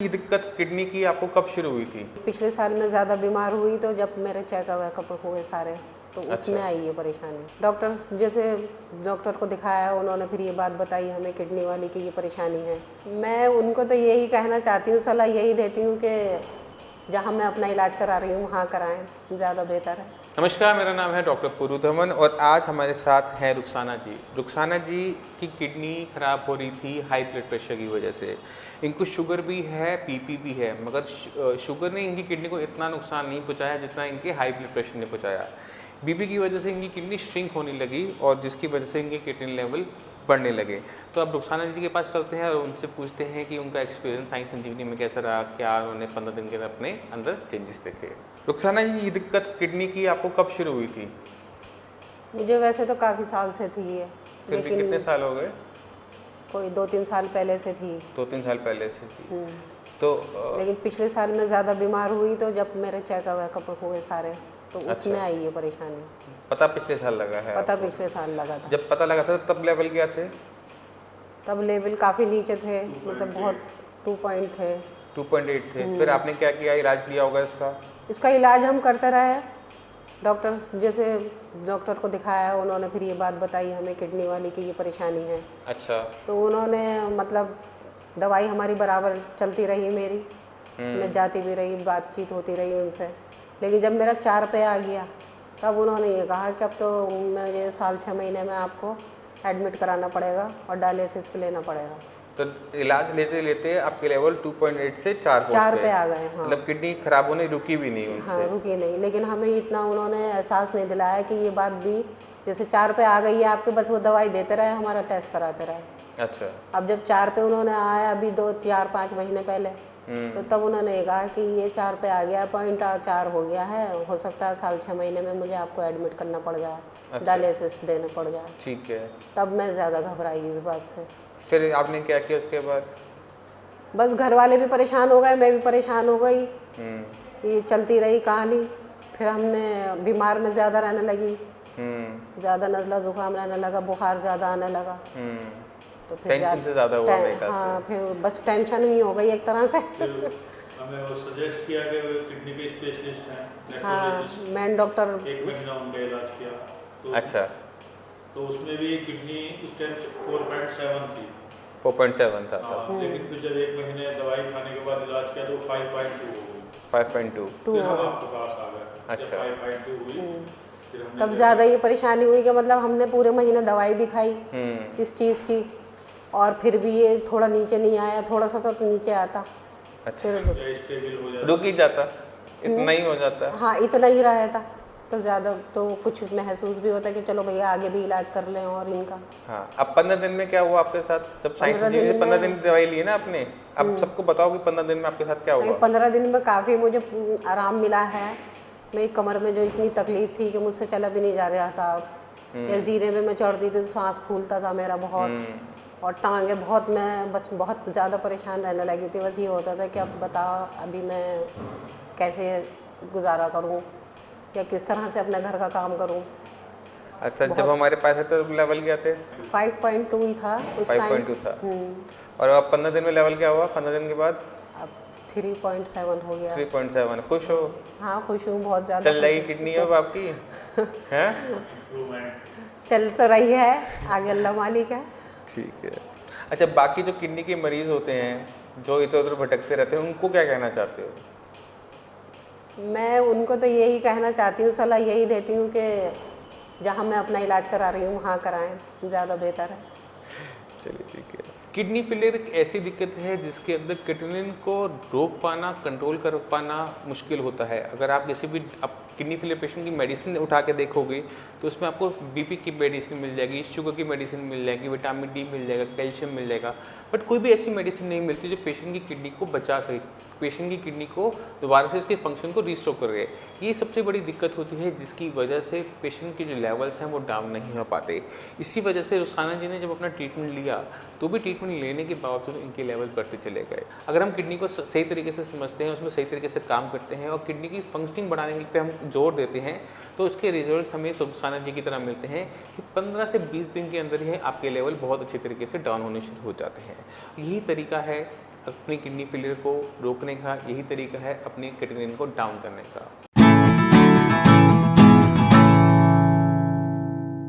ये दिक्कत किडनी की आपको कब शुरू हुई थी? पिछले साल में ज़्यादा बीमार हुई तो जब मेरे चेकअप वेकअप हुए सारे तो उसमें आई ये परेशानी। डॉक्टर को दिखाया, उन्होंने फिर ये बात बताई हमें किडनी वाली की ये परेशानी है। मैं उनको तो यही कहना चाहती हूँ, सलाह यही देती हूँ कि जहाँ मैं अपना इलाज करा रही हूँ वहाँ कराएं, ज़्यादा बेहतर है। नमस्कार, मेरा नाम है डॉक्टर पुरुधमन और आज हमारे साथ हैं रुखसाना जी। रुखसाना जी की किडनी ख़राब हो रही थी हाई ब्लड प्रेशर की वजह से। इनको शुगर भी है, पीपी भी है, मगर शुगर ने इनकी किडनी को इतना नुकसान नहीं पहुंचाया जितना इनके हाई ब्लड प्रेशर ने पहुंचाया। बीपी की वजह से इनकी किडनी श्रिंक होने लगी और जिसकी वजह से इनके किडनी लेवल बढ़ने लगे। तो अब रुखसाना जी के पास चलते हैं और उनसे पूछते हैं कि उनका एक्सपीरियंस साई संजीवनी में कैसा रहा, क्या उन्होंने 15 दिन के अंदर अपने अंदर चेंजेस देखे। रुखसाना जी, ये दिक्कत किडनी की आपको कब शुरू हुई थी? मुझे वैसे तो काफ़ी साल से थी ये, फिर भी कितने साल हो गए? कोई 2-3 साल पहले से थी। 2-3 साल पहले से थी। तो लेकिन पिछले साल में ज़्यादा बीमार हुई तो जब मेरे चेकअप वेकअप हुए सारे तो उसमें आई ये परेशानी। पता पिछले साल लगा है? पता पिछले साल लगा था। जब पता लगा था तब लेवल क्या थे? तब लेवल काफ़ी नीचे थे, मतलब बहुत 2 पॉइंट थे। 2.8 थे। फिर आपने क्या किया, इलाज लिया होगा इसका? इसका इलाज हम करते रहे। डॉक्टर को दिखाया, उन्होंने फिर ये बात बताई हमें किडनी वाली की ये परेशानी है। अच्छा। तो उन्होंने मतलब दवाई हमारी बराबर चलती रही मेरी, मैं जाती भी रही, बातचीत होती रही उनसे। लेकिन जब मेरा 4 पे आ गया तब उन्होंने ये कहा कि अब तो मुझे साल 6 महीने में आपको एडमिट कराना पड़ेगा और डायलिसिस पे लेना पड़ेगा। तो इलाज लेते लेते आपके लेवल 2.8 से 4 4 पे आ गए। हाँ, मतलब किडनी खराब होने रुकी भी नहीं उनसे? हाँ, रुकी नहीं। लेकिन हमें इतना उन्होंने एहसास नहीं दिलाया कि ये बात भी जैसे 4 पे आ गई है आपके, बस वो दवाई देते रहे, हमारा टेस्ट कराते रहे। अच्छा। अब जब 4 पे उन्होंने आया अभी 2-4-5 महीने पहले, तो तब उन्होंने ये कहा कि ये 4 पे आ गया, 0.4 हो गया है, हो सकता है साल 6 महीने में मुझे आपको एडमिट करना पड़ जाए। अच्छा। डायलिसिस देना पड़ जाए। ठीक है। तब मैं ज़्यादा घबराई इस बात से। फिर आपने क्या किया उसके बाद? बस घर वाले भी परेशान हो गए, मैं भी परेशान हो गई। ये चलती रही कहानी। फिर हमने बीमार में ज़्यादा रहने लगी, ज़्यादा नज़ला ज़ुकाम रहने लगा, बुखार ज़्यादा आने लगा। तो फिर टेंशन से ज़्यादा हुआ मेरे ख्याल से। हाँ, फिर बस टेंशन ही हो गई एक तरह से। हमें वो सजेस्ट किया कि वो किडनी के स्पेशलिस्ट हैं। हाँ, मैन डॉक्टर 1 महीना उनका इलाज किया। तो अच्छा। तो उसमें भी किडनी उस टाइम 4.7 थी। 4.7 था हाँ, तब। लेकिन फिर जब 1 महीने दवाई खाने के बाद इलाज किया तो 5.2 हो गई। 5.2 फिर हम आपके पास आ गए। अच्छा। 5.2 हुई, फिर हमने तब ज़्यादा ये परेशानी हुई कि मतलब हमने पूरे महीने दवाई भी खाई इस चीज़ की, और फिर भी ये थोड़ा नीचे नहीं आया, थोड़ा सा तो नीचे आता। अच्छा। फिर स्टेबल हो जाता। रुक ही जाता, इतना ही हो जाता। हाँ, इतना ही रहा था। तो ज़्यादा तो कुछ महसूस भी होता है कि चलो भैया आगे भी इलाज कर लें और इनका। हाँ, अब 15 दिन में क्या हुआ आपके साथ? जब साइंस इंजीनियर 15 दिन की दवाई ली है ना आपने, अब सबको बताओ कि 15 दिन में आपके साथ क्या हुआ? 15 दिन में काफ़ी मुझे आराम मिला है। मेरी कमर में जो इतनी तकलीफ थी कि मुझसे चला भी नहीं जा रहा था, या जीने में मैं चढ़ती थी तो सांस फूलता था मेरा बहुत, और टांगे बहुत, मैं बस बहुत ज़्यादा परेशान रहने लगी थी। बस ये होता था कि अब बताओ अभी मैं कैसे गुजारा करूं या किस तरह से अपने घर का काम करूं। अच्छा, जब हमारे पास है तो लेवल क्या थे? 5.2 ही था उस टाइम। 5.2 था। और अब 15 दिन में लेवल क्या हुआ? 15 दिन के बाद अब 3.7 हो गया। 3.7। खुश हो? हाँ, खुश हूँ, बहुत ज़्यादा। चल रही किडनी अब आपकी हैं? चल तो रही है, आगे अल्लाह मालिक है। ठीक है। अच्छा, बाकी जो किडनी के मरीज़ होते हैं जो इधर उधर भटकते रहते हैं, उनको क्या कहना चाहते हो? मैं उनको तो यही कहना चाहती हूँ, सलाह यही देती हूँ कि जहाँ मैं अपना इलाज करा रही हूँ वहाँ कराएं, ज़्यादा बेहतर है। चलिए, ठीक है। किडनी फेलियर एक ऐसी दिक्कत है जिसके अंदर किडनी को रोक पाना, कंट्रोल कर पाना मुश्किल होता है। अगर आप किसी भी किडनी फेलियर पेशेंट की मेडिसिन उठा के देखोगे तो उसमें आपको बीपी की मेडिसिन मिल जाएगी, शुगर की मेडिसिन मिल जाएगी, विटामिन डी मिल जाएगा, कैल्शियम मिल जाएगा, बट कोई भी ऐसी मेडिसिन नहीं मिलती जो पेशेंट की किडनी को बचा सके, पेशेंट की किडनी को दोबारा से इसके फंक्शन को रिस्टोर कर रहे। ये सबसे बड़ी दिक्कत होती है जिसकी वजह से पेशेंट के जो लेवल्स हैं वो डाउन नहीं हो पाते। इसी वजह से रुखसाना जी ने जब अपना ट्रीटमेंट लिया तो भी ट्रीटमेंट लेने के बावजूद इनके लेवल बढ़ते चले गए। अगर हम किडनी को सही तरीके से समझते हैं, उसमें सही तरीके से काम करते हैं और किडनी की फंक्शनिंग बढ़ाने पे हम जोर देते हैं तो उसके रिजल्ट्स हमें रुखसाना जी की तरह मिलते हैं कि 15 से 20 दिन के अंदर ही आपके लेवल बहुत अच्छे तरीके से डाउन होने शुरू हो जाते हैं। यही तरीका है अपनी किडनी फेलियर को रोकने का यही तरीका है अपनी क्रिएटिनिन को डाउन करने का।